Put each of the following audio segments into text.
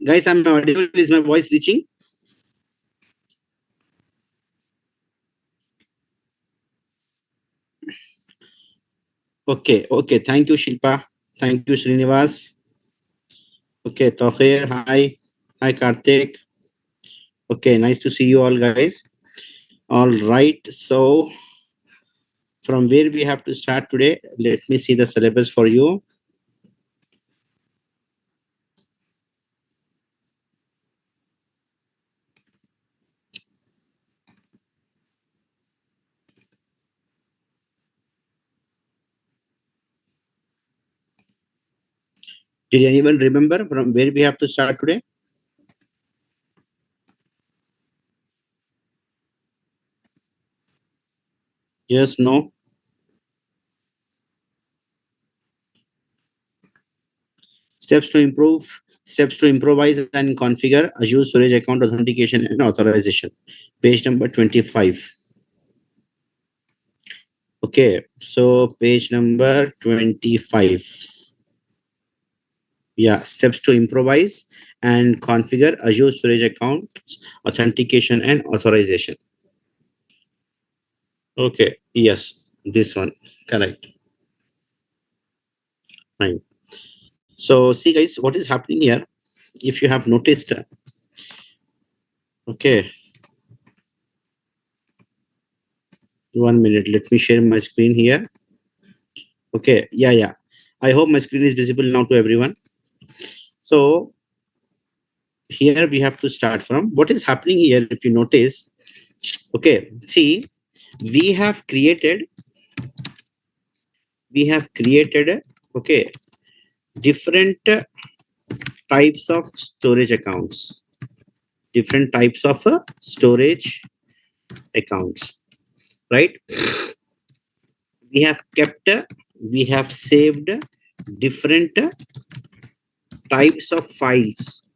Guys, I'm audible. Is my voice reaching? Okay, okay. Thank you, Shilpa. Thank you, Srinivas. Okay, Tahir. Hi. Hi, Karthik. Okay, nice to see you all, guys. All right. So, from where we have to start today, let me see the syllabus for you. Did anyone remember from where we have to start today? Yes, no? Steps to improvise and configure Azure Storage Account Authentication and Authorization. Page number 25. Okay, so page number 25. Yeah, steps to improvise and configure Azure Storage Account Authentication and Authorization. Okay, yes, this one, correct. Fine. So see guys, what is happening here? If you have noticed, okay, 1 minute, let me share my screen here. Okay, yeah. I hope my screen is visible now to everyone. So here we have to start from what is happening here. If you notice, okay, see, we have created, okay, different types of storage accounts, right? We have kept, we have saved different types of files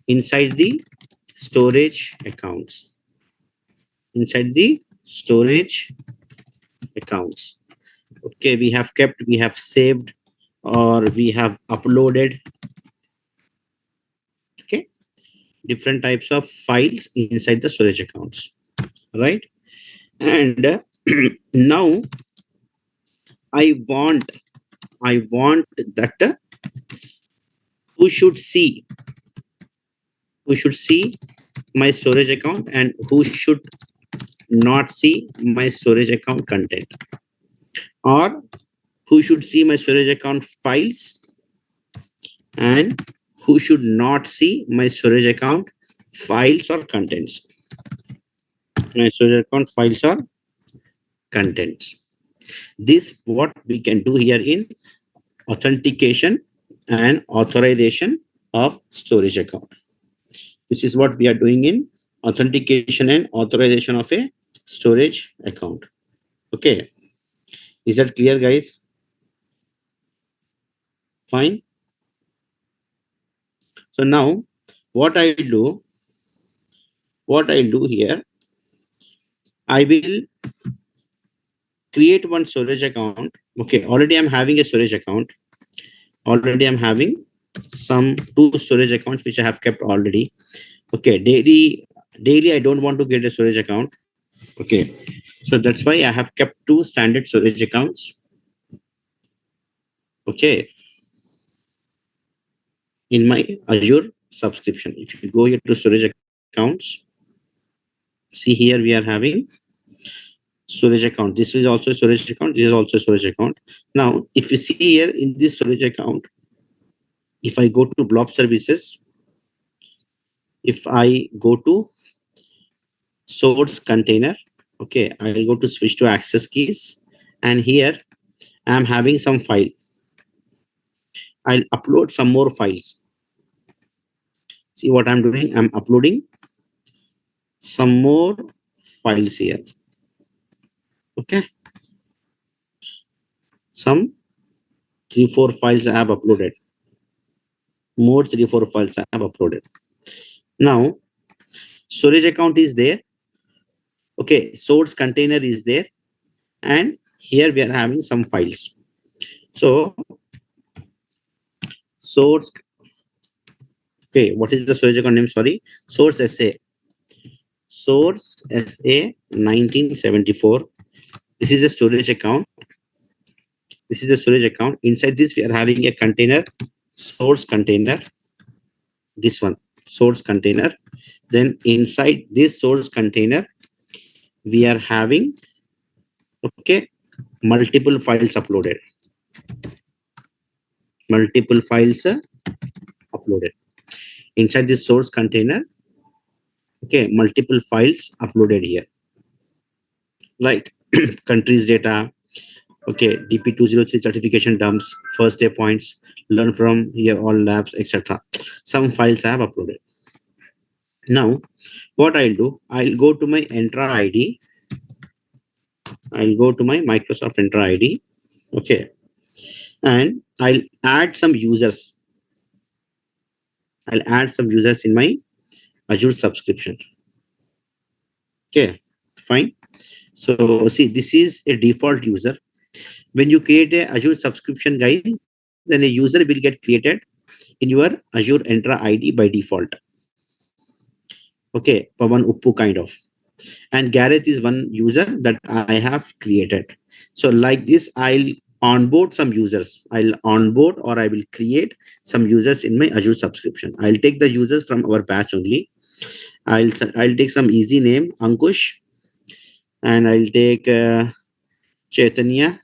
inside the storage accounts, Okay, we have kept, we have saved, or we have uploaded, okay, different types of files inside the storage accounts, right? And now I want that who should see my storage account and who should not see my storage account content, or who should see my storage account files and who should not see my storage account files or contents. My storage account files or contents. This what we can do here in authentication and authorization of storage account. This is what we are doing in authentication and authorization of a storage account. Okay, is that clear, guys? Fine. So now what I'll do here, I will create one storage account. Okay, already I'm having a storage account. Already I'm having some 2 storage accounts which I have kept already. Okay, daily I don't want to get a storage account. Okay, so that's why I have kept 2 standard storage accounts. Okay, in my Azure subscription. If you go here to storage accounts, see here we are having storage account. This is also a storage account. This is also a storage account. Now, if you see here in this storage account, if I go to blob services, if I go to source container, okay, I will go to switch to access keys, and here I am having some file. I'll upload some more files. See what I'm doing? I'm uploading some more files here. Okay, some 3-4 files I have uploaded. More 3-4 files I have uploaded. Now, storage account is there. Okay, source container is there, and here we are having some files. So source. Okay, what is the storage account name? Sorry, source SA. Source SA 1974. This is a storage account. This is a storage account. Inside this, we are having a container, source container. This one, source container. Then inside this source container, we are having, okay, multiple files uploaded. Multiple files uploaded inside this source container. Okay, multiple files uploaded here, right? Countries data. Okay, DP203 certification dumps, first day points, learn from here all labs, etc. Some files I have uploaded. Now what I'll do, I'll go to my Entra ID. I'll go to my Microsoft Entra ID. Okay, and I'll add some users. I'll add some users in my Azure subscription. Okay, fine. So see, this is a default user. When you create a Azure subscription, guys, then a user will get created in your Azure Entra ID by default. Okay, Pavan Uppu kind of. And Gareth is one user that I have created. So like this, I'll onboard some users. I'll onboard or I will create some users in my Azure subscription. I'll take the users from our batch only. I'll take some easy name, Ankush, and I'll take Chaitanya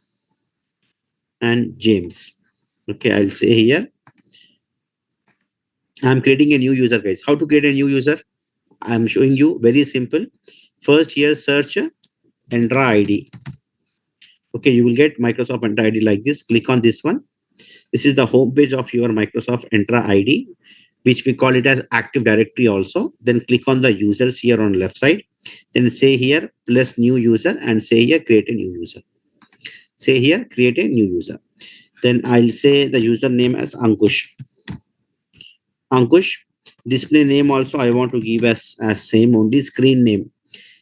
and James. Okay, I'll say here, I'm creating a new user, guys. How to create a new user? I'm showing you very simple. First here, search Entra ID. Okay, you will get Microsoft Entra ID like this. Click on this one. This is the home page of your Microsoft Entra ID, which we call it as Active Directory also. Then click on the users here on left side. Then say here, plus new user, and say here, create a new user. Say here, create a new user. Then I'll say the username as Ankush. Ankush. Display name also I want to give as same only. Screen name.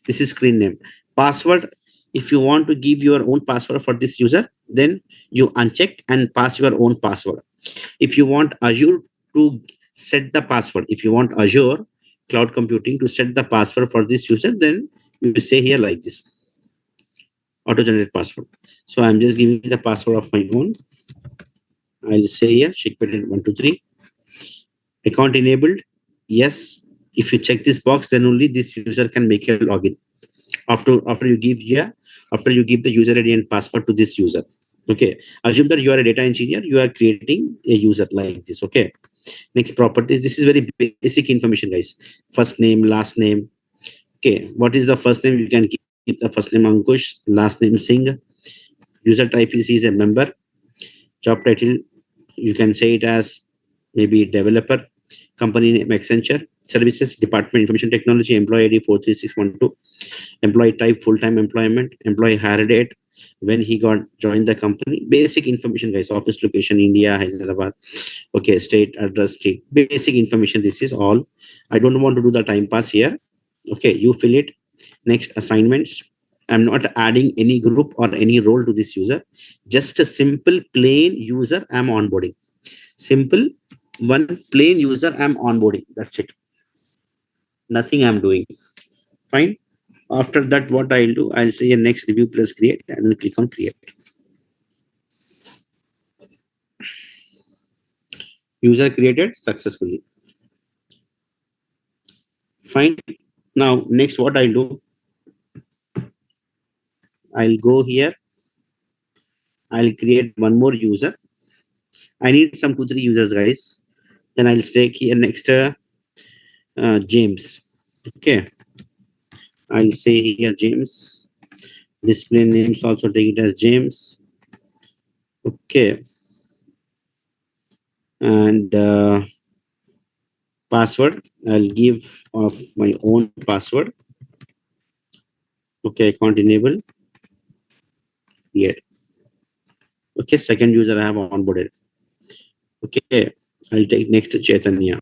This is screen name. Password. If you want to give your own password for this user, then you uncheck and pass your own password. If you want Azure to set the password, if you want Azure cloud computing to set the password for this user, then you say here like this, auto generate password. So I'm just giving the password of my own. I'll say here checkpatent123. Account enabled. Yes. If you check this box, then only this user can make a login. After you give the user ID and password to this user. Okay, assume that you are a data engineer, you are creating a user like this. Okay, next properties. This is very basic information, guys. First name, last name. Okay, what is the first name? You can keep the first name Ankush, last name Singh. User type is a member. Job title, you can say it as maybe developer. Company name Accenture. Services, department, information technology. Employee ID 43612. Employee type, full-time employment. Employee hire date, when he got joined the company. Basic information, guys. Office location, India, Hyderabad. Okay, state address, state. Basic information. This is all. I don't want to do the time pass here. Okay, you fill it. Next, assignments. I'm not adding any group or any role to this user. Just a simple plain user I'm onboarding. Simple one plain user I'm onboarding. That's it. Nothing I'm doing. Fine. After that, what I'll do, I'll say next review plus create, and then click on create. User created successfully. Fine. Now, next what I'll do, I'll go here. I'll create one more user. I need some 2-3 users, guys. Then I'll take here next James. Okay. I'll say here James. Display names also take it as James. Okay. And password, I'll give of my own password. Okay, account enable. Here. Okay, second user I have onboarded. Okay, I'll take next to Chaitanya.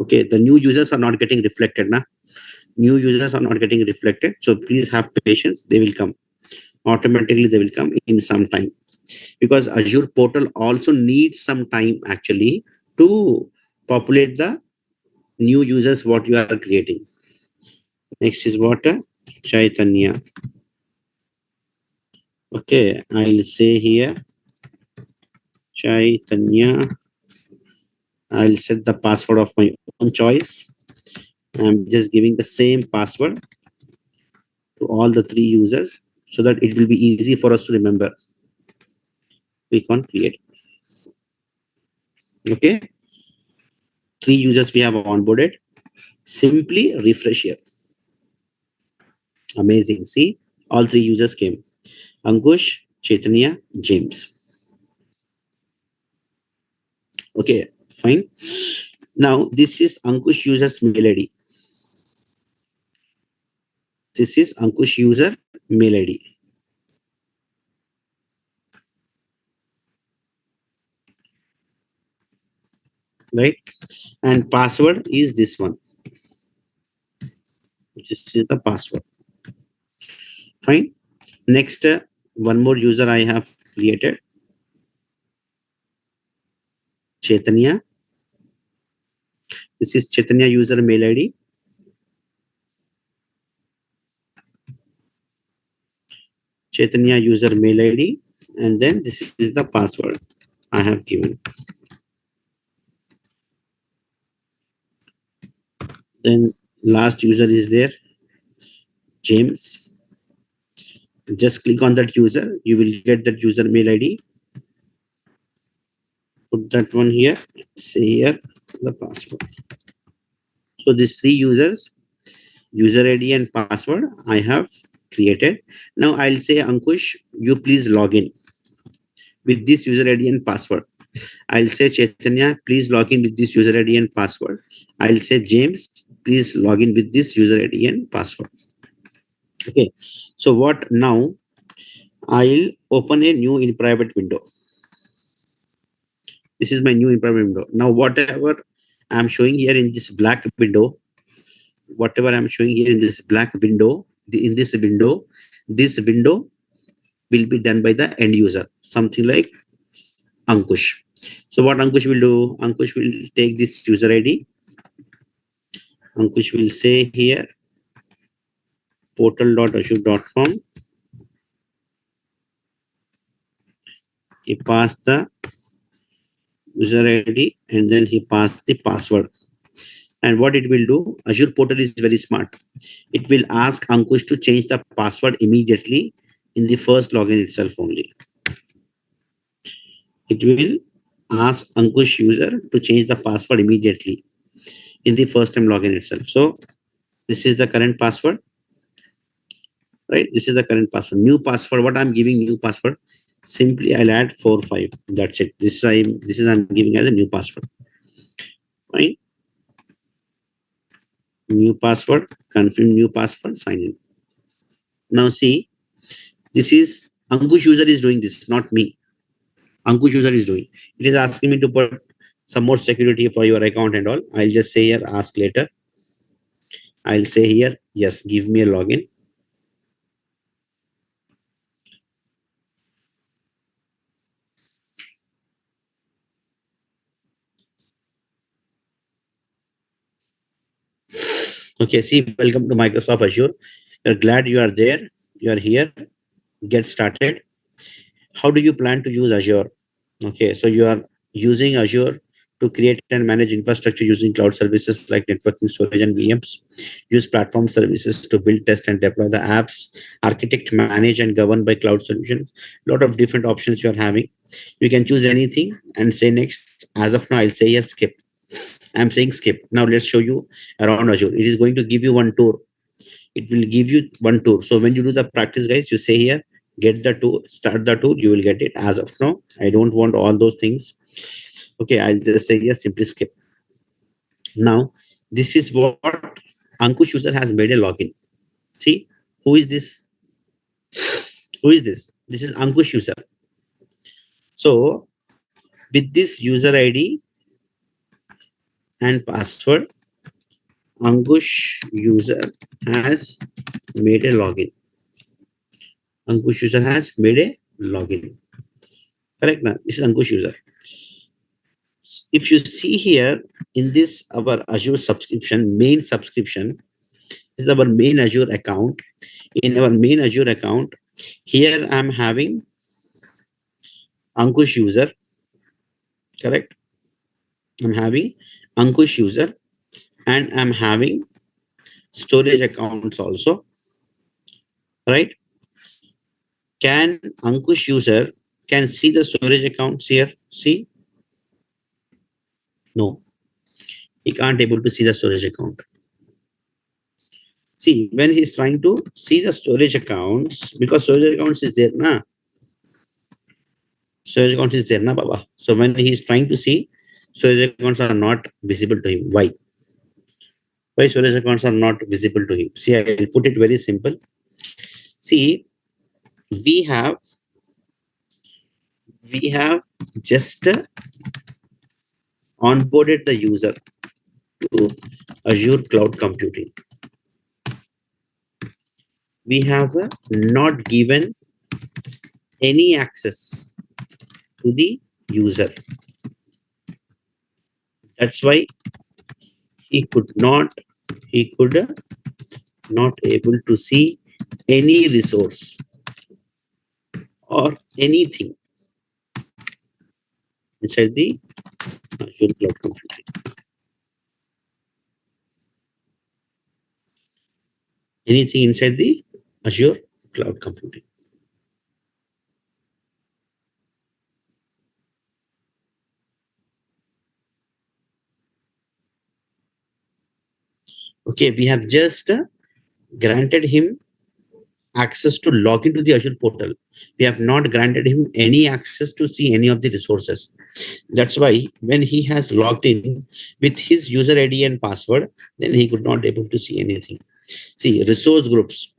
Okay, the new users are not getting reflected now. New users are not getting reflected, so please have patience. They will come automatically. They will come in some time. because Azure portal also needs some time actually to populate the new users what you are creating. Next is what? Chaitanya. Okay, I'll say here Chaitanya. I'll set the password of my own choice. I'm just giving the same password to all the three users so that it will be easy for us to remember. Click on create. Okay, three users we have onboarded. Simply refresh here. Amazing. See, all three users came. Ankush, Chaitanya, James. Okay, fine. Now this is Ankush user's mail ID. This is Ankush user mail ID. Right? And password is this one. This is the password. Fine. Next, one more user I have created. Chaitanya. This is Chaitanya user mail ID. Chaitanya user mail ID. And then this is the password I have given. Then last user is there, James. Just click on that user. You will get that user mail ID. Put that one here. Say here the password. So these three users, user ID and password, I have created. Now I'll say Ankush, you please log in with this user ID and password. I'll say Chaitanya, please log in with this user ID and password. I'll say James, please log in with this user ID and password. Okay. So what now? I'll open a new in private window. This is my new in private window. Now, whatever I'm showing here in this black window, whatever I'm showing here in this black window, in this window will be done by the end user, something like Ankush. So what Ankush will do, Ankush will take this user ID. Ankush will say here portal.azure.com. He passed the user ID and then he passed the password. And what it will do, Azure portal is very smart. It will ask Ankush to change the password immediately in the first login itself only. It will ask Ankush user to change the password immediately in the first time login itself. So this is the current password, right? This is the current password. New password, what I'm giving new password, simply I'll add 45. That's it. This is I'm giving as a new password. Right? New password, confirm new password, sign in. Now see, this is Ankush user is doing this, not me. Ankush user is doing. It is asking me to put some more security for your account and all. I'll just say here, ask later. I'll say here, yes, give me a login. Okay, see, welcome to Microsoft Azure. We're glad you are there. You are here. Get started. How do you plan to use Azure? Okay, so you are using Azure to create and manage infrastructure using cloud services like networking, storage, and VMs. Use platform services to build, test, and deploy the apps. Architect, manage, and govern by cloud solutions. A lot of different options you are having. You can choose anything and say next. As of now, I'll say yes, skip. I'm saying skip. Now let's show you around Azure. It is going to give you one tour. It will give you one tour. So when you do the practice, guys, you say here, get the tour, start the tour, you will get it. As of now, I don't want all those things. Okay, I'll just say yes, simply skip. Now, this is what Ankush user has made a login. See, who is this? Who is this? This is Ankush user. So with this user ID and password, Ankush user has made a login. Ankush user has made a login. Correct now? This is Ankush user. If you see here in this our Azure subscription, main subscription, this is our main Azure account. In our main Azure account, here I'm having Ankush user, correct? I'm having Ankush user and I'm having storage accounts also, right? Can Ankush user can see the storage accounts here? See? No, he can't able to see the storage account. See, when he's trying to see the storage accounts, because storage accounts is there, na? Storage account is there, na, Baba? So when he's trying to see, storage accounts are not visible to him. Why? Why storage accounts are not visible to him? See, I'll put it very simple. See, we have just onboarded the user to Azure Cloud Computing. We have not given any access to the user. That's why he could not able to see any resource or anything inside the Azure Cloud Computing. Anything inside the Azure Cloud Computing. Okay, we have just granted him access to log into the Azure portal. We have not granted him any access to see any of the resources. That's why when he has logged in with his user ID and password, then he could not able to see anything. See, resource groups.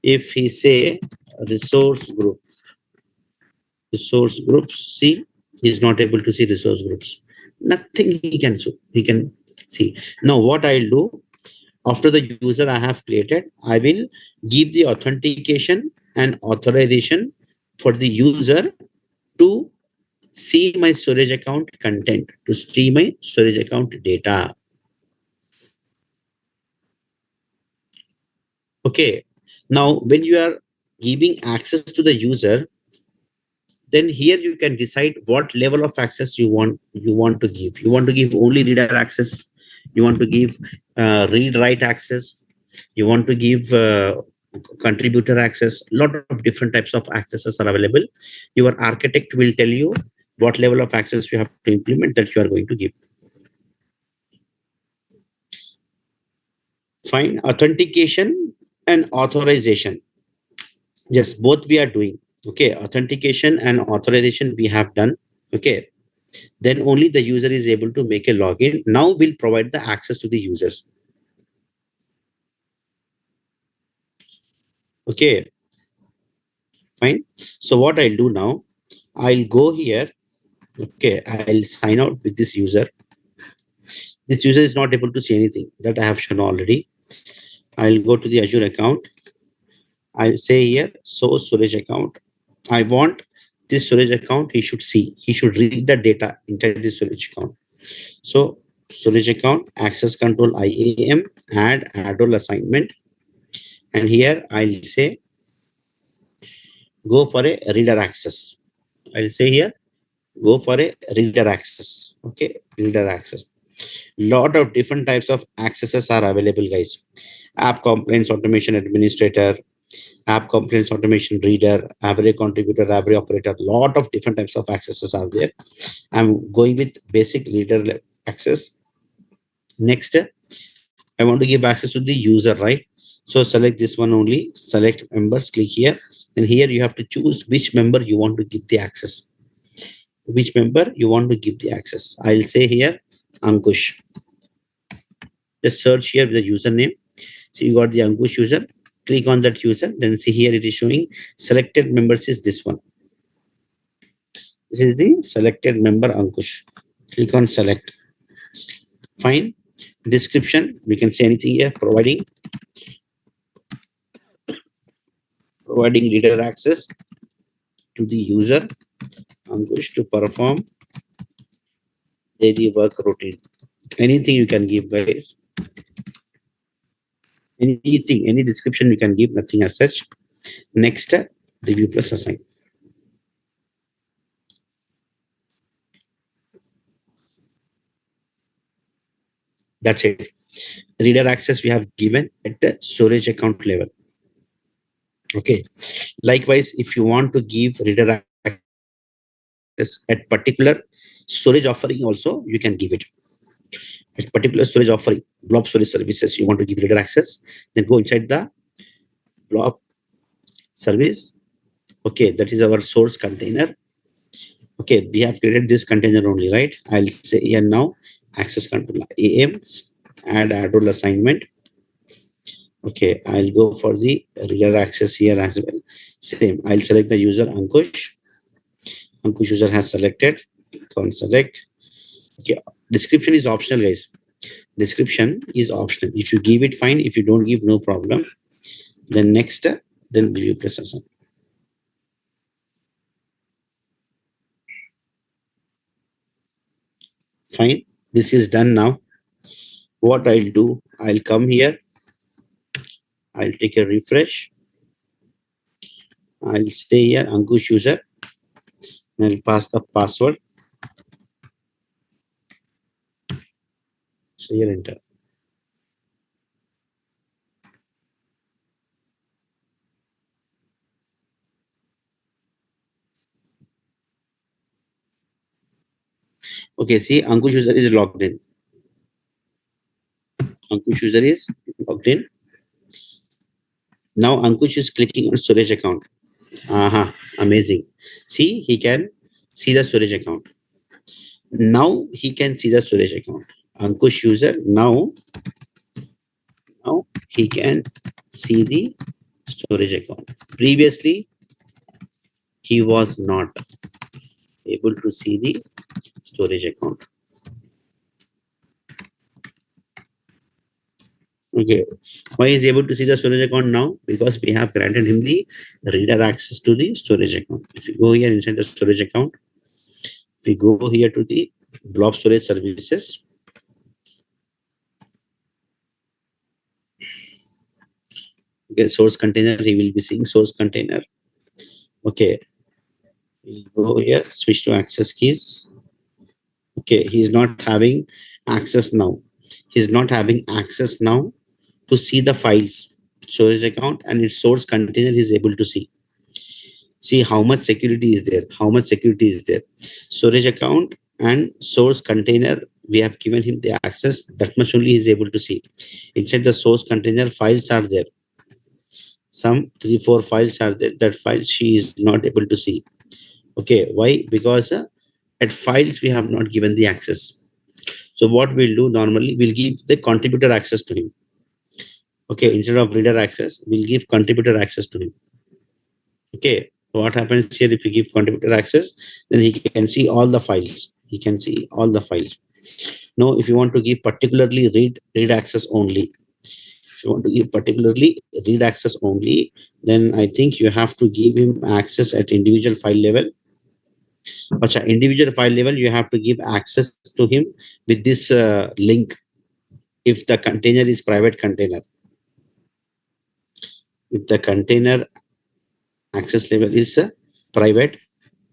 If he say resource groups, see, he's not able to see resource groups. Nothing he can see. He can see. Now what I'll do, after the user I have created, I will give the authentication and authorization for the user to see my storage account content, to see my storage account data. Okay. Now, when you are giving access to the user, then here you can decide what level of access you want to give. You want to give only reader access. You want to give read write access. You want to give contributor access. Lot of different types of accesses are available. Your architect will tell you what level of access you have to implement that you are going to give. Fine. Authentication and authorization. Yes, both we are doing. Okay, authentication and authorization we have done. Okay, then only the user is able to make a login. Now we'll provide the access to the users. Okay, fine. So what I'll do now, I'll go here. Okay, I'll sign out with this user. This user is not able to see anything that I have shown already. I'll go to the Azure account. I'll say here, source storage account. I want this storage account. He should see. He should read the data inside this storage account. So storage account, access control IAM, add all assignment. And here I'll say, go for a reader access. I'll say here, go for a reader access. Okay, reader access. Lot of different types of accesses are available, guys. App complaints automation administrator, app complaints automation reader, every contributor, every operator. Lot of different types of accesses are there. I'm going with basic reader access. Next, I want to give access to the user, right? So select this one only, select members, click here. And here you have to choose which member you want to give the access. Which member you want to give the access. I'll say here, Ankush. Just search here with the username. So you got the Ankush user. Click on that user. Then see here it is showing selected members is this one. This is the selected member Ankush. Click on select. Fine. Description. We can say anything here. Providing reader access to the user. Ankush to perform daily work routine. Anything you can give, guys. Anything, any description you can give, nothing as such. Next, review plus assign. That's it. Reader access we have given at the storage account level. Okay. Likewise, if you want to give reader access at particular storage offering also, you can give it. At particular storage offering, blob storage services, you want to give reader access, then go inside the blob service. Okay, that is our source container. Okay, we have created this container only, right? I'll say here now, access control AM, add role assignment. Okay, I'll go for the reader access here as well. Same, I'll select the user Ankush. Ankush user has selected. Can't select. Okay, description is optional, guys. Description is optional. If you give it, fine. If you don't give, no problem. Then next, then review plus assign. Fine. This is done now. What I'll do, I'll come here. I'll take a refresh. I'll stay here, Ankush user. And I'll pass the password. So here enter. Okay, see, Ankush user is logged in. Ankush user is logged in. Now Ankush is clicking on storage account. Aha, amazing. See, he can see the storage account. Now he can see the storage account. Ankush user, now he can see the storage account. Previously, he was not able to see the storage account. Okay. Why is he able to see the storage account now? Because we have granted him the reader access to the storage account. If you go here inside the storage account, if we go here to the blob storage services, okay, source container, he will be seeing source container. Okay, we'll go here, switch to access keys. Okay, he's not having access now. He's not having access now to see the files, storage account and its source container he's able to see. See how much security is there, how much security is there. Storage account and source container, we have given him the access, that much only he is able to see. Inside the source container, files are there. Some 3-4 files are there, that files she is not able to see. Okay, why? Because at files we have not given the access. So what we'll do normally, we'll give the contributor access to him. Okay, instead of reader access, we'll give contributor access to him. Okay, what happens here if you give contributor access, then he can see all the files. He can see all the files. Now, if you want to give particularly read access only, if you want to give particularly read access only, then I think you have to give him access at individual file level. But at individual file level, you have to give access to him with this link. If the container is private container, if the container access level is private,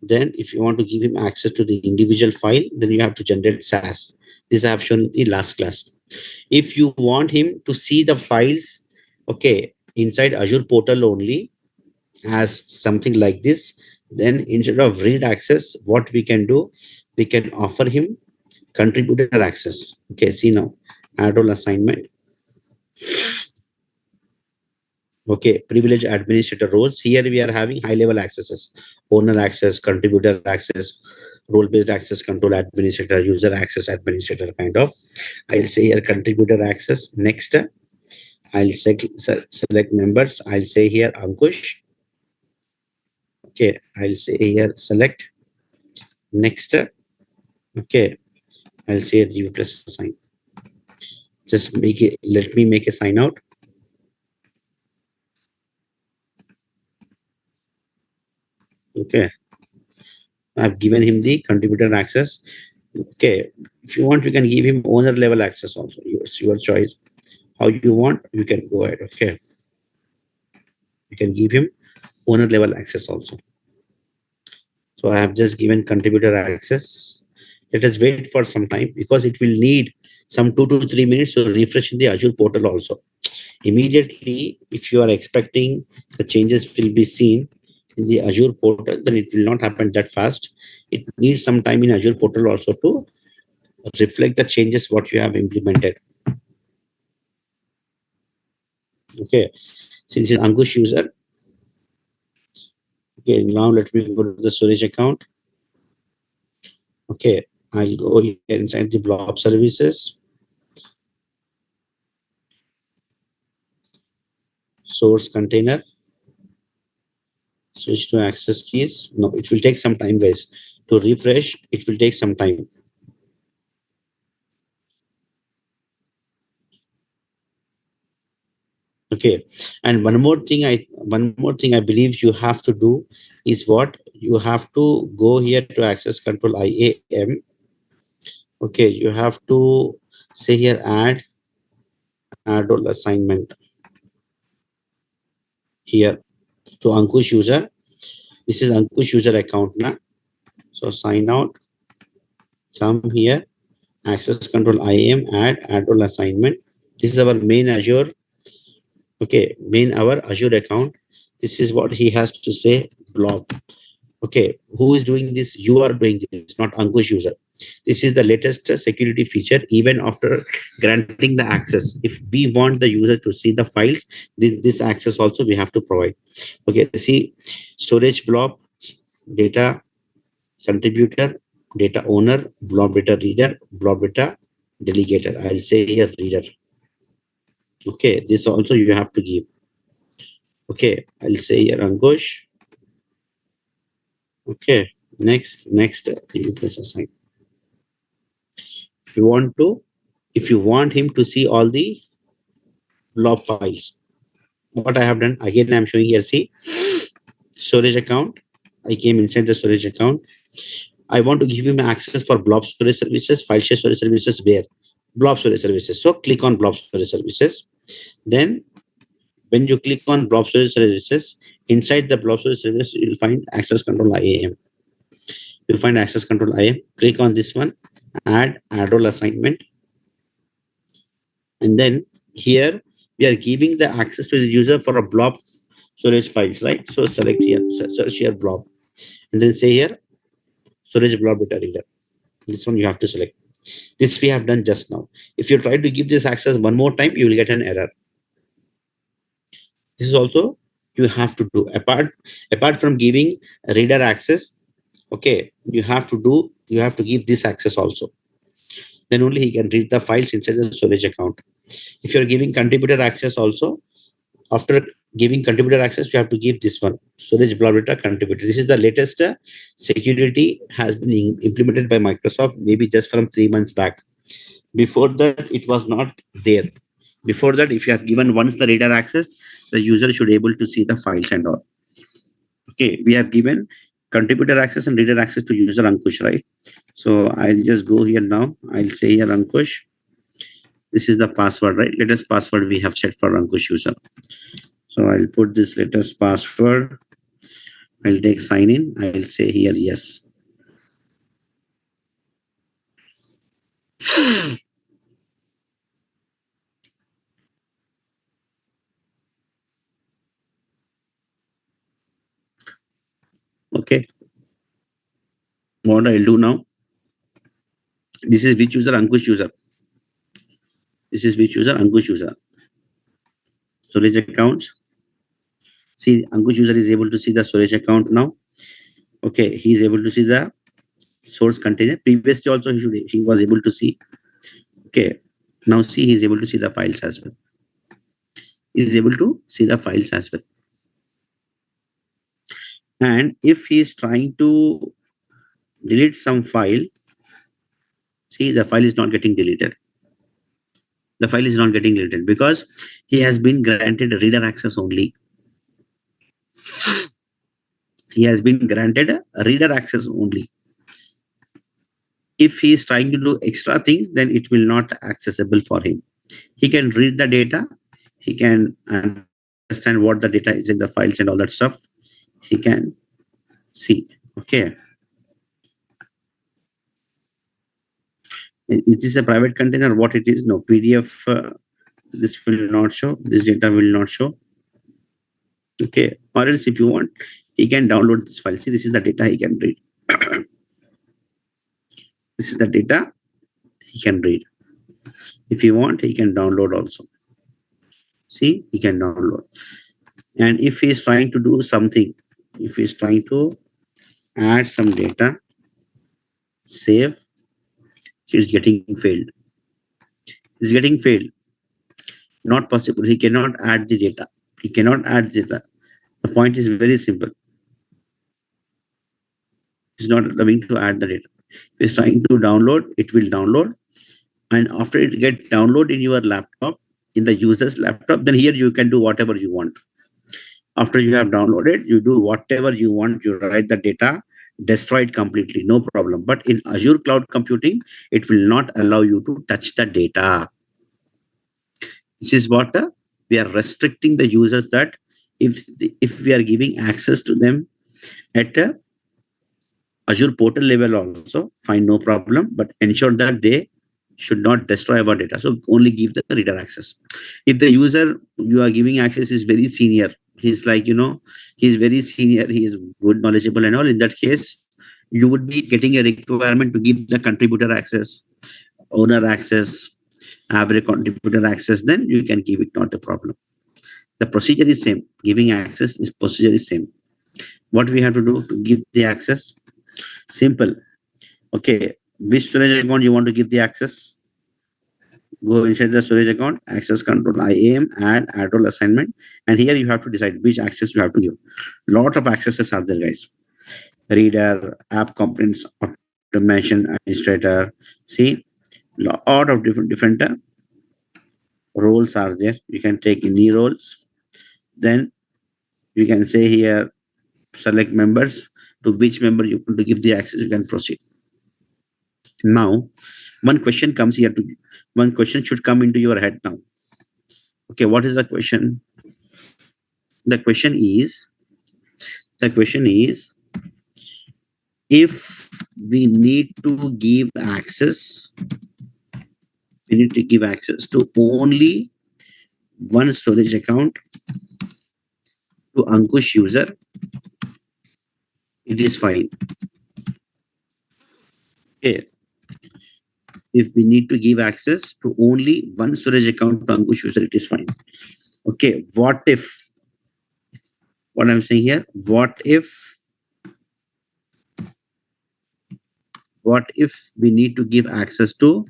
then if you want to give him access to the individual file, then you have to generate SAS. This I have shown in the last class. If you want him to see the files, okay, inside Azure portal only as something like this, then instead of read access, what we can do, we can offer him contributor access. Okay, see now, add role assignment. Okay, privilege administrator roles. Here we are having high level accesses, owner access, contributor access, role based access control administrator, user access administrator kind of. I'll say here contributor access. Next, I'll select members. I'll say here Ankush. Okay, I'll say here select. Next, okay, I'll say review plus assign. Just make it, let me make a sign out. Okay, I've given him the contributor access. Okay, if you want, you can give him owner level access also. Your choice. How you want, you can go ahead. Okay, you can give him owner level access also. So I have just given contributor access. Let us wait for some time because it will need some 2 to 3 minutes to refresh in the Azure portal also. Immediately, if you are expecting the changes will be seen in the Azure portal, then it will not happen that fast. It needs some time in Azure portal also to reflect the changes what you have implemented. Okay, since it's Ankush user, okay, now let me go to the storage account. Okay, I'll go here inside the blob services, source container, switch to access keys. No, it will take some time, guys. To refresh, it will take some time. Okay, and one more thing I believe you have to do is what you have to go here to access control IAM. Okay, you have to say here add all assignment here to Ankush user. This is Ankush user account now. So sign out, come here, access control IAM, add all assignment. This is our main Azure. Okay, main our Azure account. This is what he has to say blob. Okay, who is doing this? You are doing this, not Ankush user. This is the latest security feature. Even after granting the access, if we want the user to see the files, this access also we have to provide. Okay, see, storage blob, data contributor, data owner, blob data reader, blob data delegator. I'll say here reader. Okay, this also you have to give. Okay, I'll say here Ankush. Okay, next, you press assign. If you want to, if you want him to see all the blob files, what I have done, again, I'm showing here, see, storage account. I came inside the storage account. I want to give him access for blob storage services, file share storage services, where? Blob storage services. So click on blob storage services. Then when you click on blob storage services, inside the blob storage service, you'll find access control IAM. You'll find access control IAM. Click on this one, add role assignment. And then here we are giving the access to the user for a blob storage files, right? So select here, search here blob, and then say here storage blob data reader. This one you have to select. This we have done just now. If you try to give this access one more time, you will get an error. This is also you have to do apart from giving reader access. Okay, you have to give this access also. Then only he can read the files inside the storage account. If you're giving contributor access also, after giving contributor access, you have to give this one, storage blob data contributor. This is the latest security has been implemented by Microsoft, maybe just from 3 months back. Before that, it was not there. Before that, if you have given once the reader access, the user should able to see the files and all. Okay, we have given contributor access and reader access to user Ankush, right? So I'll just go here now. I'll say here Ankush. This is the password, right? Latest password we have set for Ankush user. So I'll put this latest password. I'll take sign in. I'll say here yes. Okay. What I'll do now. This is which user? Ankush user. This is which user? Ankush user. Storage accounts. See, Ankush user is able to see the storage account now. Okay, he is able to see the source container. Previously also he was able to see. Okay, now see, he is able to see the files as well. He is able to see the files as well. And if he is trying to delete some file, see, the file is not getting deleted. The file is not getting deleted because he has been granted reader access only. He has been granted a reader access only. If he is trying to do extra things, then it will not accessible for him. He can read the data, he can understand what the data is in the files and all that stuff. He can see. Okay. Is this a private container? What it is? No, PDF. This will not show. This data will not show. Okay. Or else, if you want, he can download this file. See, this is the data he can read. This is the data he can read. If you want, he can download also. See, he can download. And if he is trying to do something, if he is trying to add some data, save, see, it's getting failed. It's getting failed. Not possible. He cannot add the data. He cannot add data. The point is very simple. It's not allowing to add the data. If it's trying to download, it will download. And after it gets download in your laptop, in the user's laptop, then here you can do whatever you want. After you have downloaded, you do whatever you want. You write the data, destroy it completely, no problem. But in Azure Cloud Computing, it will not allow you to touch the data. This is what we are restricting the users, that if we are giving access to them at a Azure portal level also, fine, no problem, but ensure that they should not destroy our data. So only give the reader access. If the user you are giving access is very senior, he's like, he's very senior, he is good, knowledgeable and all, in that case, you would be getting a requirement to give the contributor access, owner access, average contributor access, then you can give it, not a problem. The procedure is same. Giving access is procedure is same. What we have to do to give the access? Simple. Okay, which storage account you want to give the access? Go inside the storage account, access control, IAM, add role assignment, and here you have to decide which access you have to give. Lot of accesses are there, guys. Reader, app components, automation, administrator. See, lot of different roles are there. You can take any roles. Then you can say here, select members, to which member you want to give the access, you can proceed. Now, one question comes here to one question should come into your head now. Okay, what is the question? The question is if we need to give access, we need to give access to only one storage account to Ankush user, it is fine. Okay. If we need to give access to only one storage account to Ankush user, it is fine. Okay, what if, what I'm saying here, what if we need to give access to,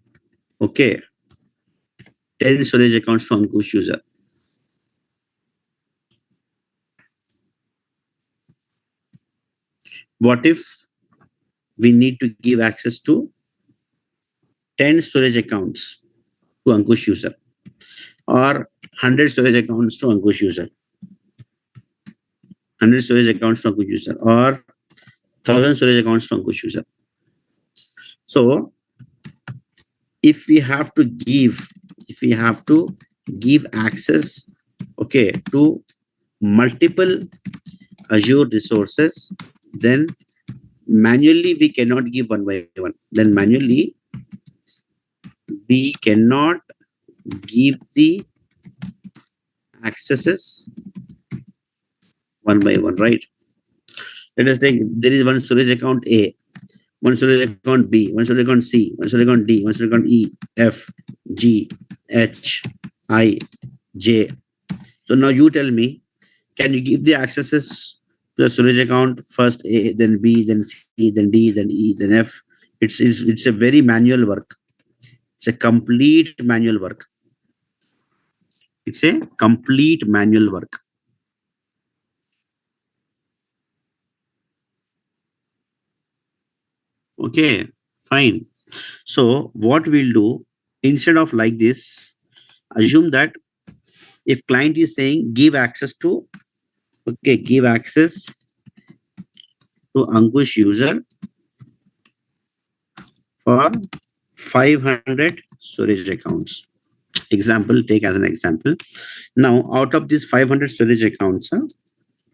okay, 10 storage accounts to Ankush user? What if we need to give access to 10 storage accounts to Ankush user, or 100 storage accounts to Ankush user, 100 storage accounts to Ankush user, or 1000 storage accounts to Ankush user? So if we have to give access, okay, to multiple Azure resources, then manually we cannot give one by one. Then manually we cannot give the accesses one by one, right? Let us take, there is one storage account A, one storage account B, one storage account C, one storage account D, one storage account E, F, G, H, I, J. So now you tell me, can you give the accesses to the storage account first A, then B, then C, then D, then E, then F? It's a very manual work. It's a complete manual work. It's a complete manual work. Okay, fine. So what we'll do, instead of like this, assume that if client is saying give access to, okay, give access to Ankush user for 500 storage accounts. Example, take as an example. Now, out of these 500 storage accounts,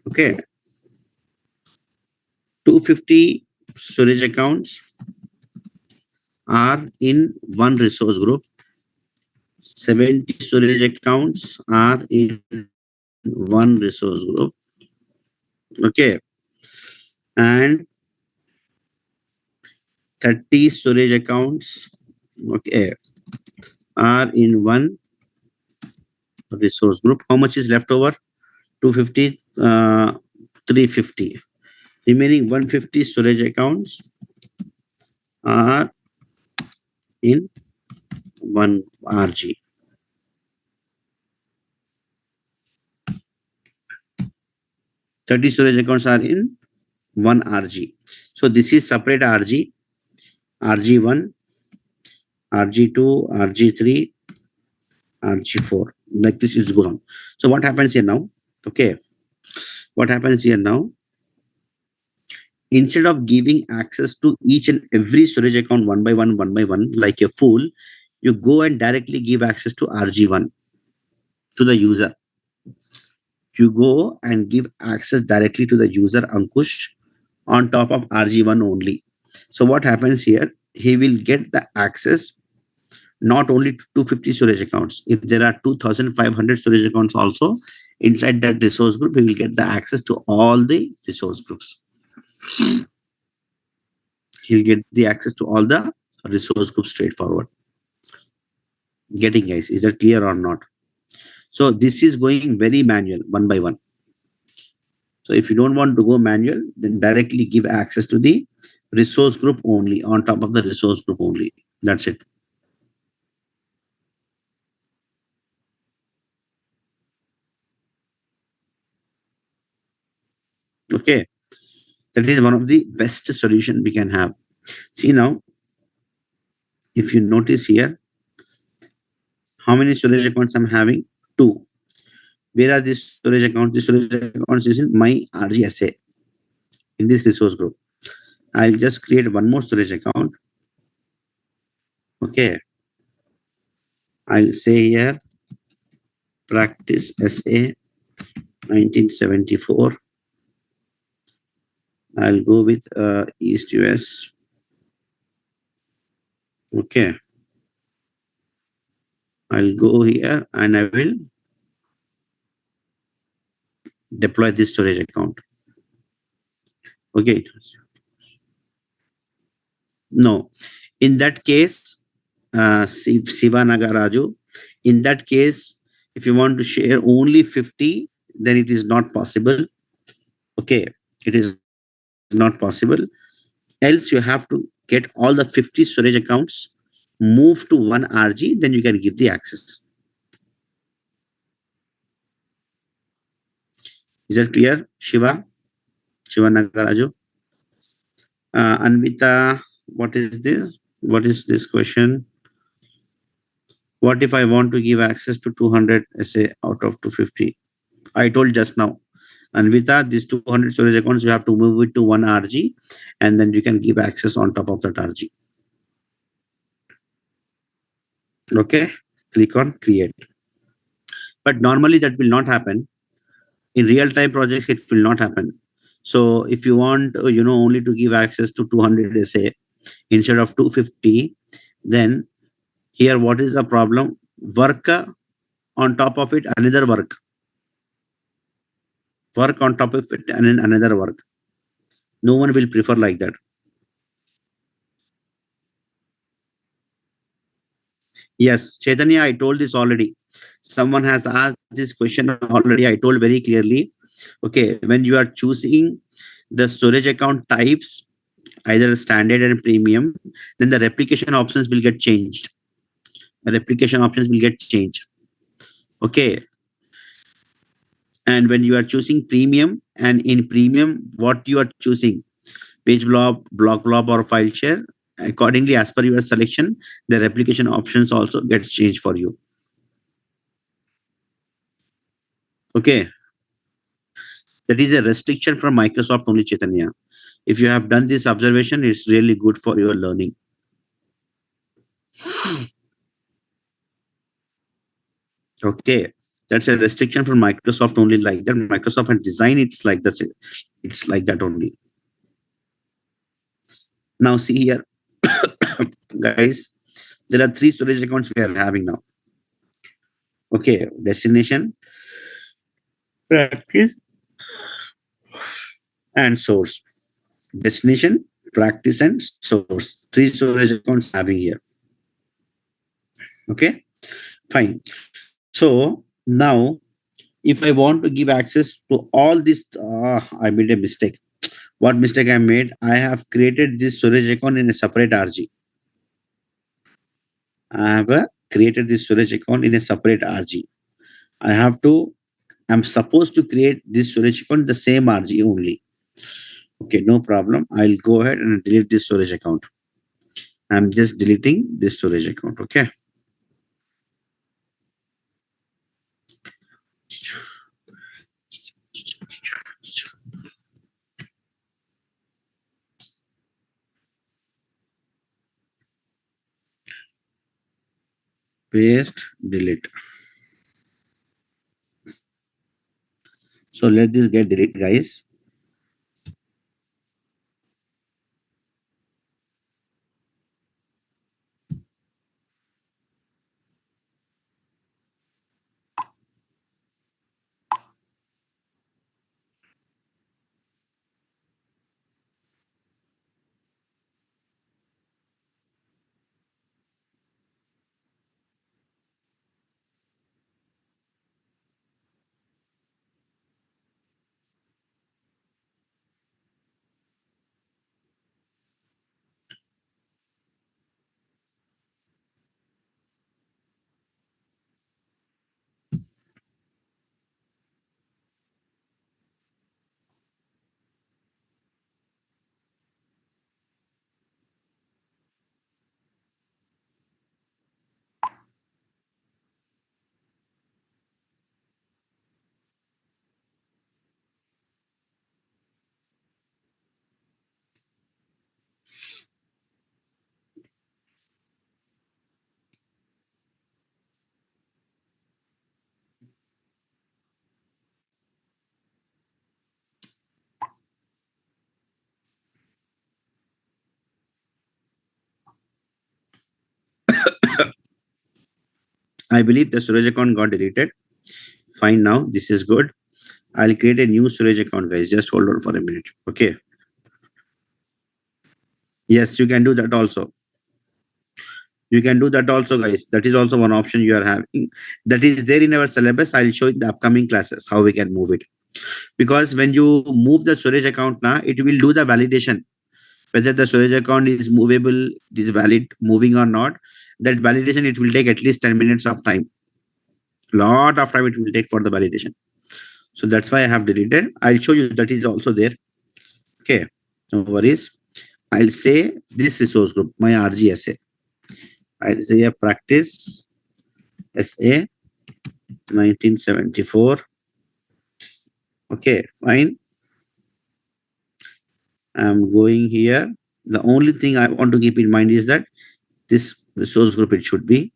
okay, 250 storage accounts are in one resource group. 70 storage accounts are in one resource group. Okay. And 30 storage accounts, okay, are in one resource group. How much is left over? 250, 350. Remaining 150 storage accounts are in one RG. Thirty storage accounts are in one RG. So this is separate RG, RG1, RG2, RG3, RG4. Like this is goes on. So what happens here now? Okay. What happens here now? Instead of giving access to each and every storage account one by one, like a fool, you go and directly give access to RG1 to the user. You go and give access directly to the user Ankush on top of RG1 only. So what happens here? He will get the access not only to 250 storage accounts. If there are 2,500 storage accounts also inside that resource group, he will get the access to all the resource groups. He'll get the access to all the resource groups straightforward. Getting, guys, is that clear or not? So this is going very manual, one by one. So if you don't want to go manual, then directly give access to the resource group only, on top of the resource group only. That's it. Okay. That is one of the best solution we can have. See now, if you notice here, how many storage accounts I'm having? 2. Where are these storage accounts? The storage accounts is in my RGSA in this resource group. I'll just create one more storage account. Okay. I'll say here practice SA 1974. I'll go with East US. Okay. I'll go here and I will deploy this storage account. Okay. No. In that case, Siva Nagaraju, in that case, if you want to share only 50, then it is not possible. Okay. It is not possible. Else you have to get all the 50 storage accounts, move to one RG, then you can give the access. Is that clear, Shiva? Shiva Nagaraju? Anvita, what is this? What is this question? What if I want to give access to 200 SA out of 250? I told just now. Anvita, these 200 storage accounts, you have to move it to one RG and then you can give access on top of that RG. Okay, click on create. But normally that will not happen. In real-time projects, it will not happen. So if you want, only to give access to 200 SA instead of 250, then here what is the problem? Work on top of it, another work. Work on top of it and then another work. No one will prefer like that. Yes, Chaitanya, I told this already. Someone has asked this question already. I told very clearly. Okay, when you are choosing the storage account types, either standard and premium, then the replication options will get changed. The replication options will get changed. Okay. And when you are choosing premium, and in premium, what you are choosing, page blob, block blob, or file share, accordingly, as per your selection, the replication options also gets changed for you. Okay. That is a restriction from Microsoft only, Chaitanya. If you have done this observation, it's really good for your learning. Okay, that's a restriction for Microsoft only like that. Microsoft and design it's like that. It's like that only. Now see here, guys. There are three storage accounts we are having now. Okay, destination, practice, and source. Destination, practice, and source. Three storage accounts having here. Okay, fine. So now, if I want to give access to all this, I made a mistake. What mistake I made? I have created this storage account in a separate RG. I have created this storage account in a separate RG. I have to, I'm supposed to create this storage account in the same RG only. Okay, no problem. I'll go ahead and delete this storage account. I'm just deleting this storage account. Okay. Paste, delete. So let this get deleted, guys. I believe the storage account got deleted. Fine now. This is good. I'll create a new storage account, guys. Just hold on for a minute. Okay. Yes, you can do that also. You can do that also, guys. That is also one option you are having. That is there in our syllabus. I'll show in the upcoming classes how we can move it. Because when you move the storage account now, it will do the validation whether the storage account is movable, it is valid, moving or not. That validation it will take at least 10 minutes of time. Lot of time it will take for the validation. So that's why I have deleted. I'll show you that is also there. Okay, no worries. I'll say this resource group, my RGSA. I'll say a practice SA 1974. Okay, fine. I'm going here. The only thing I want to keep in mind is that this resource group it should be.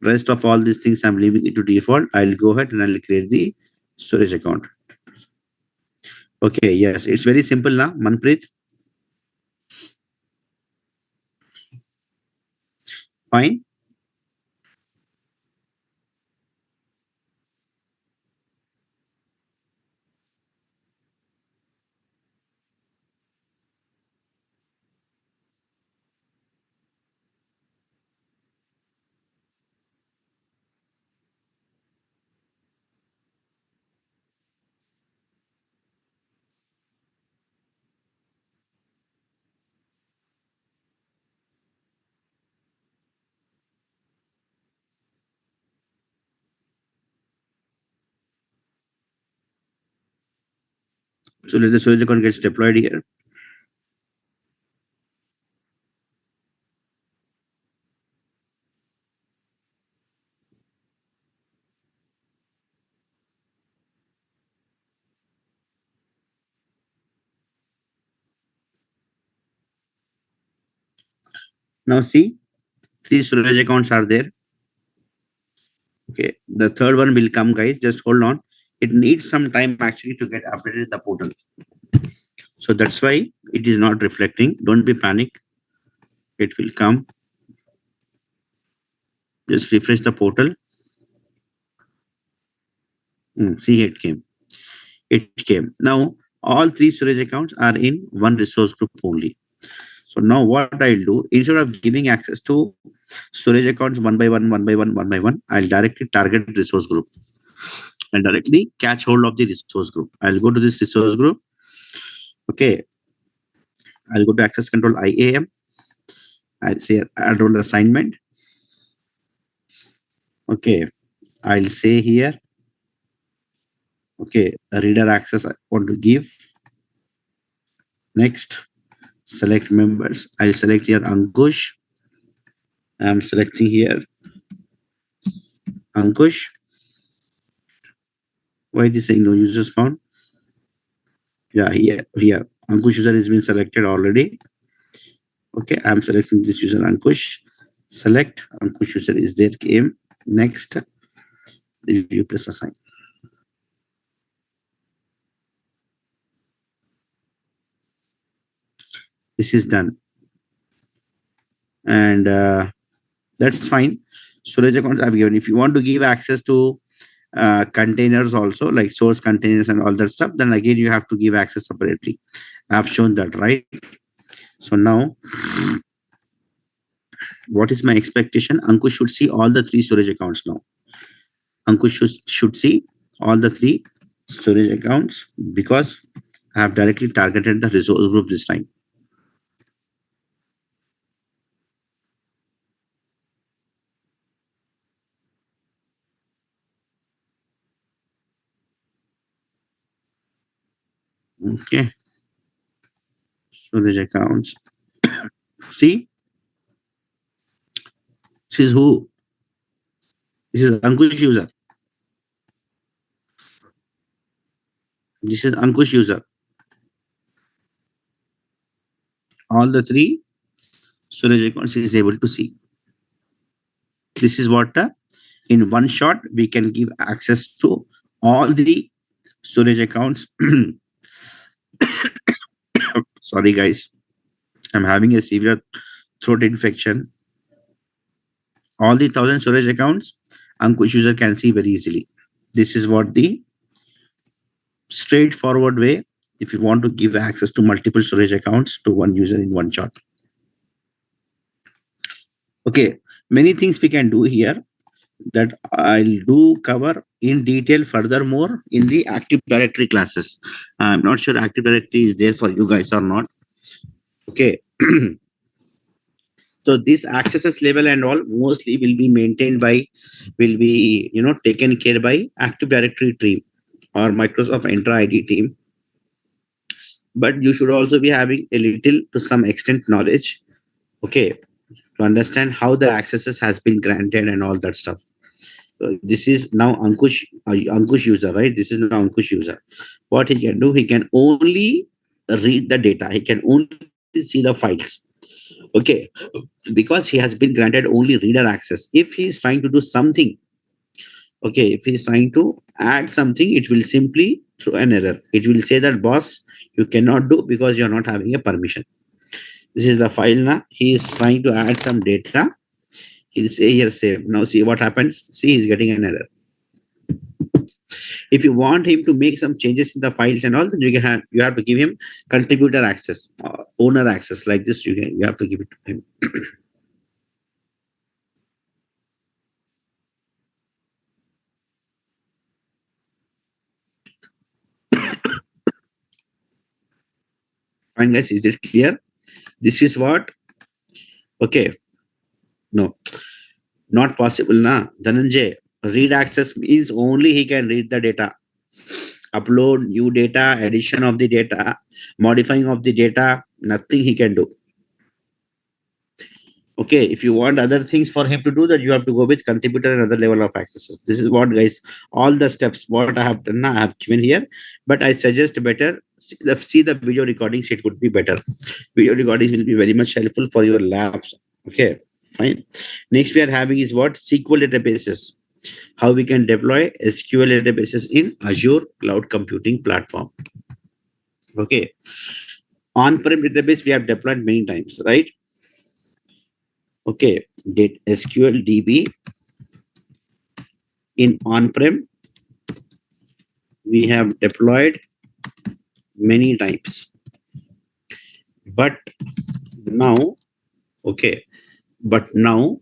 Rest of all these things I'm leaving it to default. I'll go ahead and I'll create the storage account. Okay, yes, it's very simple now, Manpreet. Fine. So let the storage account gets deployed here. Now see, 3 storage accounts are there. Okay, the third one will come, guys. Just hold on. It needs some time actually to get updated in the portal. So that's why it is not reflecting. Don't be panic. It will come. Just refresh the portal. See, it came. It came. Now all 3 storage accounts are in one resource group only. So now what I'll do, instead of giving access to storage accounts one by one, I'll directly target resource group. I'll directly catch hold of the resource group. I'll go to this resource group. Okay. I'll go to access control IAM. I'll say add role assignment. Okay. I'll say here. Okay. A reader access I want to give. Next. Select members. I'll select here Ankush. I'm selecting here Ankush. Why it is saying no users found? Yeah, here. Ankush user has been selected already. Okay, I'm selecting this user Ankush. Select Ankush user is there. Came. Next. You press assign. This is done. And that's fine. Storage accounts I've given. If you want to give access to containers also, like source containers and all that stuff, then again you have to give access separately. I've shown that, right? So now, what is my expectation? Ankush should see all the 3 storage accounts now. Ankush should see all the 3 storage accounts because I have directly targeted the resource group this time. Okay. Storage accounts. See? This is who? This is Ankush user. This is Ankush user. All the 3 storage accounts is able to see. This is what in one shot we can give access to all the storage accounts. Sorry guys, I'm having a severe throat infection. All the 1,000 storage accounts Ankush user can see very easily. This is what the straightforward way if you want to give access to multiple storage accounts to one user in one shot. Okay, many things we can do here that I'll do cover in detail furthermore in the Active Directory classes. I'm not sure Active Directory is there for you guys or not. Okay. So this accesses level and all mostly will be maintained by, will be, taken care by Active Directory team or Microsoft Entra ID team. But you should also be having a little to some extent knowledge, okay, to understand how the accesses has been granted and all that stuff. So this is now Ankush user, right? This is now Ankush user. What he can do, he can only read the data. He can only see the files. Okay, because he has been granted only reader access. If he is trying to do something, okay, if he is trying to add something, it will simply throw an error. It will say that boss, you cannot do because you're not having a permission. This is the file now. He is trying to add some data. He'll say here save. Now see what happens. See, he's getting an error. If you want him to make some changes in the files and all, then you have to give him contributor access, owner access like this. You have to give it to him. Fine, guys. Is it clear? This is what? Okay. No, not possible. Na Dhananjay. Read access means only he can read the data. Upload new data, addition of the data, modifying of the data, nothing he can do. Okay, if you want other things for him to do that, you have to go with contributor and other level of accesses. This is what, guys, all the steps what I have done, I have given here. But I suggest better see the video recordings. It would be better. Video recordings will be very much helpful for your labs Okay, fine. Next we are having is what? SQL databases. How we can deploy SQL databases in Azure Cloud Computing Platform. Okay. On-prem database we have deployed many times, right? Okay. Did SQL DB in on-prem we have deployed many times. But now, okay, but now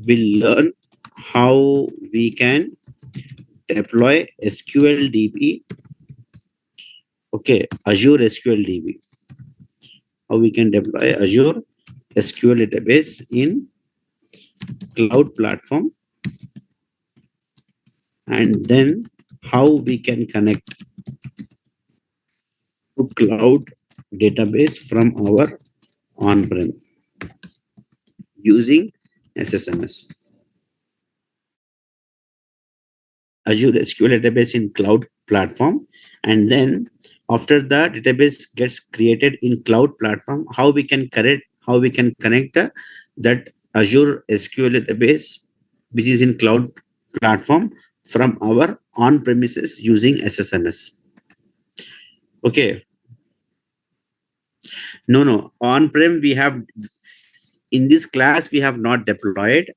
we'll learn how we can deploy SQL DB. Okay, Azure SQL DB. How we can deploy Azure SQL database in cloud platform, and then how we can connect to cloud database from our on-prem using SSMS. Azure SQL database in cloud platform, and then after the database gets created in cloud platform, how we can connect that Azure SQL database which is in cloud platform from our on premises using SSMS. Okay, no, on prem we have, in this class we have not deployed.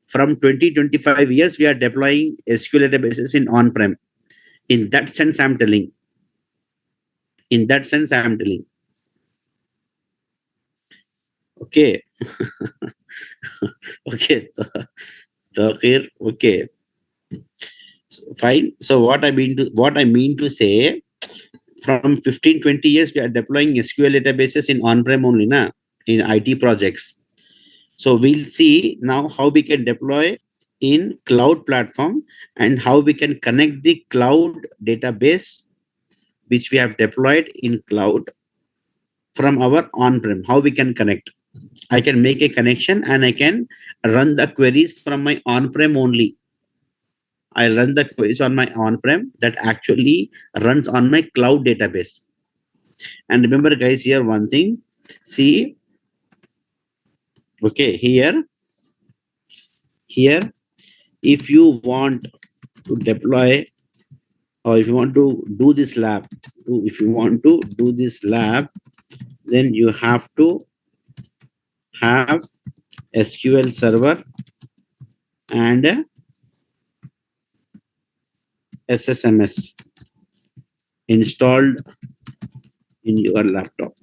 From 20-25 years we are deploying SQL databases in on prem. In that sense I'm telling. In that sense I am telling. Okay. Okay. Okay. Fine. So what I mean to say, from 15-20 years we are deploying SQL databases in on-prem only na, in IT projects. So we'll see now how we can deploy in cloud platform and how we can connect the cloud database which we have deployed in cloud from our on-prem. How we can connect. I can make a connection and I can run the queries from my on-prem only. I run the queries on my on-prem that actually runs on my cloud database. And remember, guys, here one thing. See, okay, here, if you want to deploy, or if you want to do this lab, then you have to have SQL Server and SSMS installed in your laptop,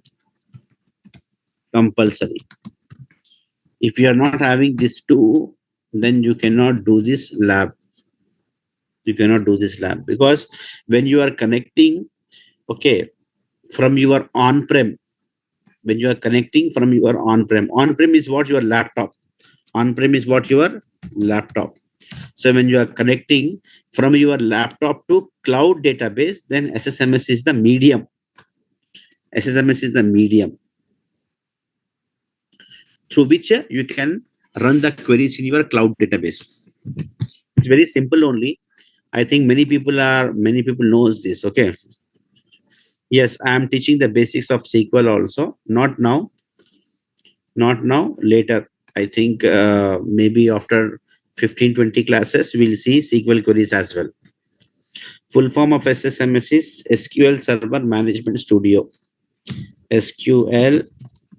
compulsory. If you are not having these two, then you cannot do this lab. You cannot do this lab, because when you are connecting, okay, from your on-prem, when you are connecting from your on-prem is what? Your laptop. On-prem is what? Your laptop. So when you are connecting from your laptop to cloud database, then SSMS is the medium. SSMS is the medium through which you can run the queries in your cloud database. It's very simple only. I think many people knows this. Okay. Yes, I am teaching the basics of SQL also. Not now. Later. I think maybe after 15-20 classes, we'll see SQL queries as well. Full form of SSMS is SQL Server Management Studio. SQL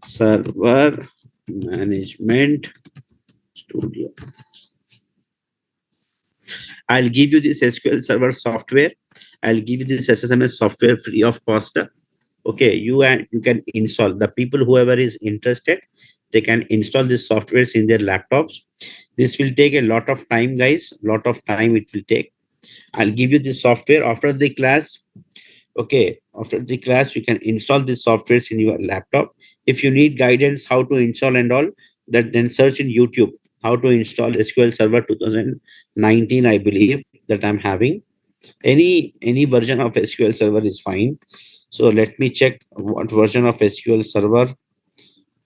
Server Management Studio. I'll give you this SQL Server software. I'll give you this SSMS software free of cost. Okay, you can install. The people, whoever is interested, they can install these softwares in their laptops. This will take a lot of time, guys. Lot of time it will take. I'll give you this software after the class. Okay, after the class, you can install these softwares in your laptop. If you need guidance how to install and all, that then search in YouTube how to install SQL Server 2019. I believe that I'm having any version of SQL Server is fine. So let me check what version of SQL Server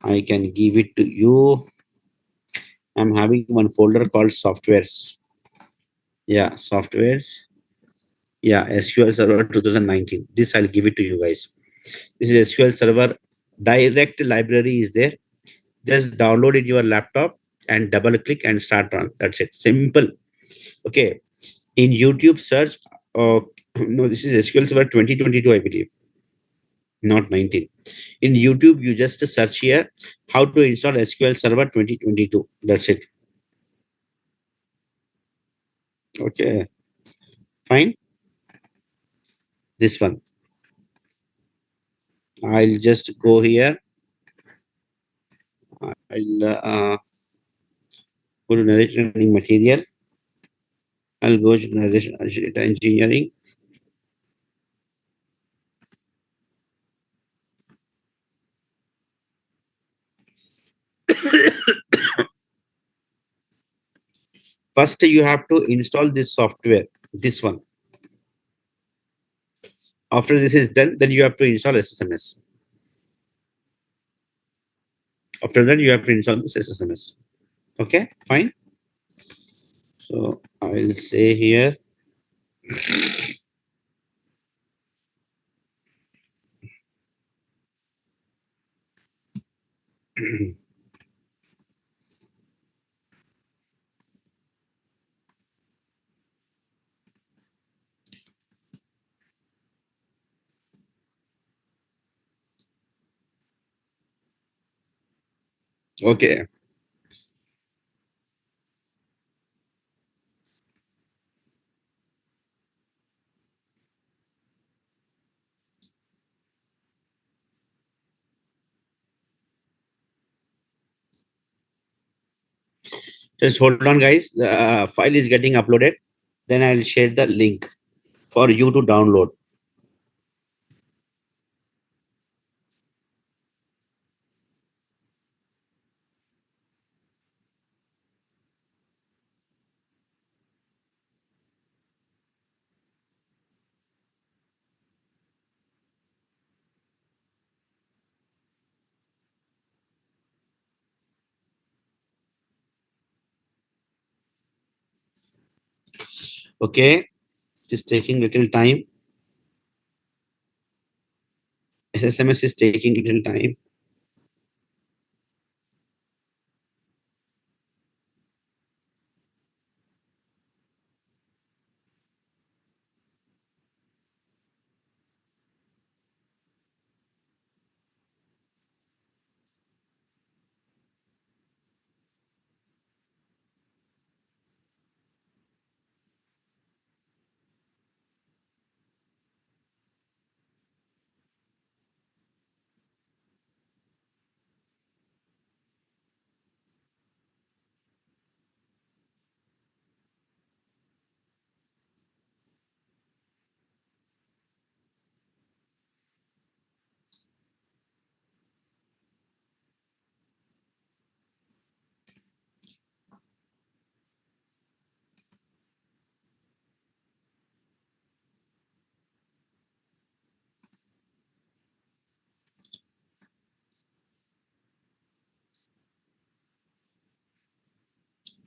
I can give it to you. I'm having one folder called softwares. Yeah, softwares. Yeah, SQL Server 2019. This I'll give it to you guys. This is SQL Server. Direct library is there. Just download it your laptop and double click and start run. That's it. Simple. Okay. In YouTube search, uh, no, this is SQL Server 2022, I believe, not 19. In YouTube, you just search here how to install SQL Server 2022. That's it. Okay, fine. This one. I'll just go here. I'll go to narration learning material. I'll go to narration data engineering. First, you have to install this software. This one. After this is done, then you have to install SSMS. After that, you have to install this SSMS. Okay, fine. So I'll say here. Okay. Just hold on, guys. The file is getting uploaded. Then I'll share the link for you to download. Okay. It's taking little time. SSMS is taking little time.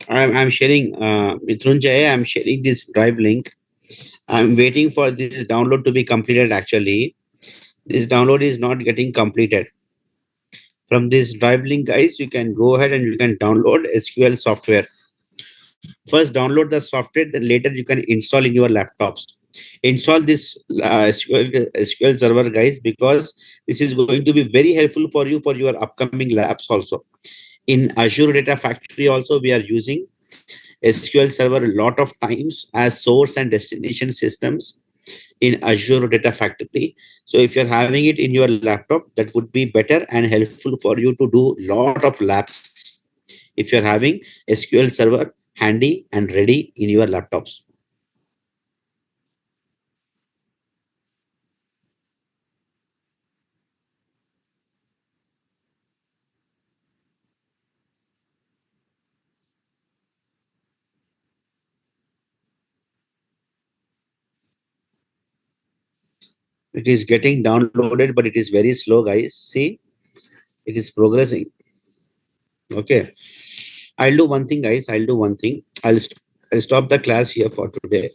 I'm sharing, Mithunjay, I'm sharing this drive link. I'm waiting for this download to be completed actually. This download is not getting completed. From this drive link, guys, you can go ahead and you can download SQL software. First, download the software, then later you can install in your laptops. Install this SQL Server, guys, because this is going to be very helpful for you for your upcoming labs also. In Azure Data Factory also, we are using SQL Server a lot of times as source and destination systems in Azure Data Factory. So if you're having it in your laptop, that would be better and helpful for you to do lot of labs if you're having SQL Server handy and ready in your laptops. It is getting downloaded, but it is very slow, guys. See, it is progressing. Okay. I'll do one thing, guys. I'll do one thing. I'll stop the class here for today.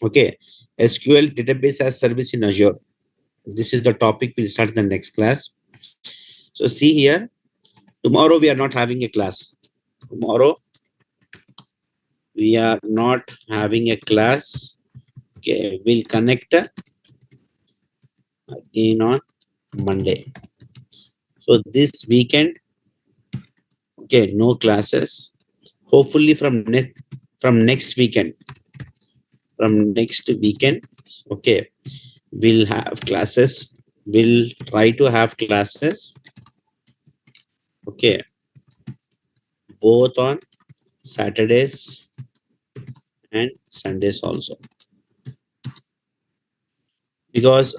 Okay. SQL database as service in Azure. This is the topic we'll start in the next class. So see here, Tomorrow we are not having a class. Tomorrow we are not having a class. Okay, we'll connect again on Monday. So this weekend, okay, no classes. Hopefully from next weekend, okay, we'll have classes. We'll try to have classes. Okay, both on Saturdays and Sundays also. Because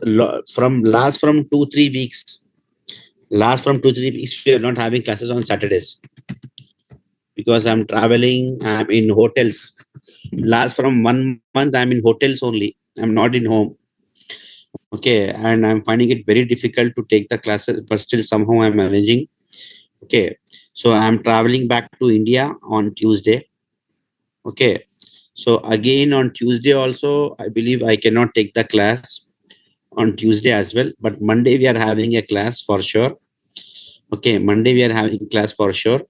from 2 3 weeks, we are not having classes on Saturdays because I'm traveling. I'm in hotels. Last from 1 month, I'm in hotels only. I'm not in home. Okay, and I'm finding it very difficult to take the classes, but still somehow I'm managing. Okay, so I'm traveling back to India on Tuesday. Okay, so again on Tuesday also, I believe I cannot take the class on Tuesday as well. But Monday we are having a class for sure. Okay, Monday we are having class for sure.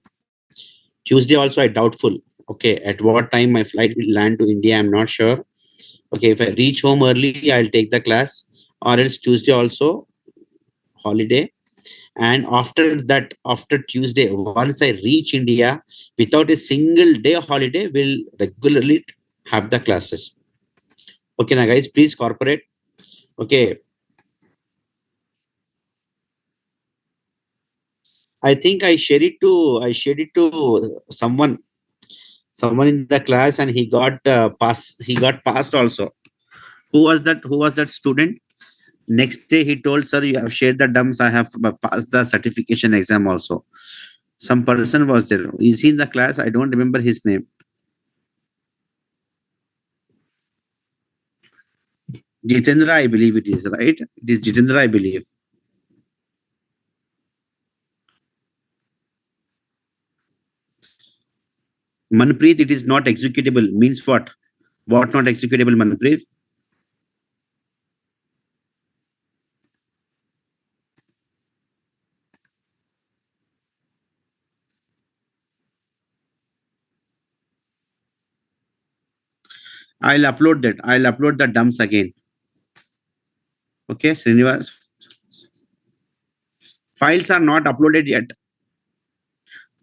Tuesday also I doubtful. Okay, at what time my flight will land to India, I'm not sure. Okay, if I reach home early, I'll take the class, or else Tuesday also holiday. And after that, after Tuesday, once I reach India, without a single day holiday, we'll regularly have the classes. Okay, now guys, please cooperate. Okay, I think I shared it to someone in the class, and he got passed also. Who was that student? Next day he told, sir, you have shared the dumps, I have passed the certification exam also. Some person was there. Is he in the class? I don't remember his name. Jitendra, I believe it is, right? It is Jitendra, I believe. Manpreet, it is not executable. Means what? What not executable, Manpreet? I'll upload that. I'll upload the dumps again. Okay, Srinivas. Files are not uploaded yet.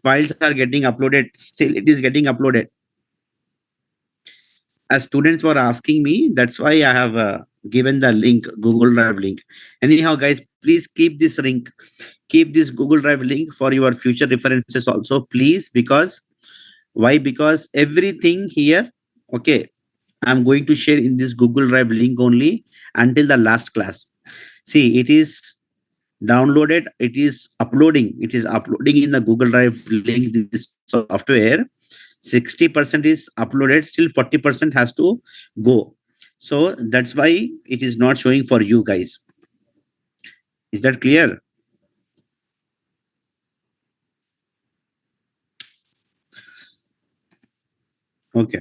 Files are getting uploaded. Still, it is getting uploaded. As students were asking me, that's why I have given the link, Google Drive link. Anyhow, guys, please keep this Google Drive link for your future references also, please. Because why? Because everything here, okay, I'm going to share in this Google Drive link only until the last class. See, it is downloaded, it is uploading in the Google Drive link, this software. 60% is uploaded, still 40% has to go. So that's why it is not showing for you guys. Is that clear? Okay,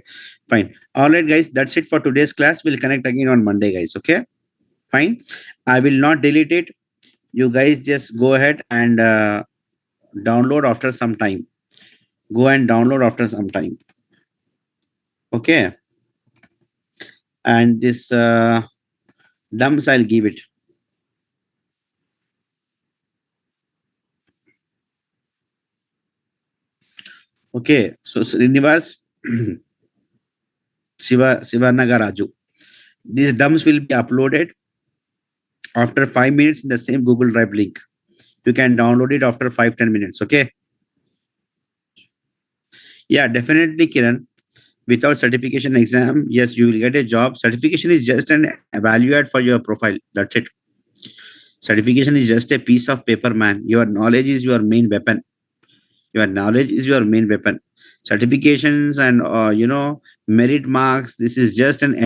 fine. All right, guys, that's it for today's class. We'll connect again on Monday, guys. Okay, fine. I will not delete it. You guys just go ahead and download after some time. Go and download after some time. Okay, and this dumps, I'll give it. Okay, so Srinivas, Sivanaga Raju. These dumps will be uploaded after 5 minutes in the same Google Drive link. You can download it after 5 10 minutes. Okay. Yeah, definitely, Kiran. Without certification exam, yes, you will get a job. Certification is just an evaluate for your profile. That's it. Certification is just a piece of paper, man. Your knowledge is your main weapon. Your knowledge is your main weapon. Certifications and merit marks. This is just an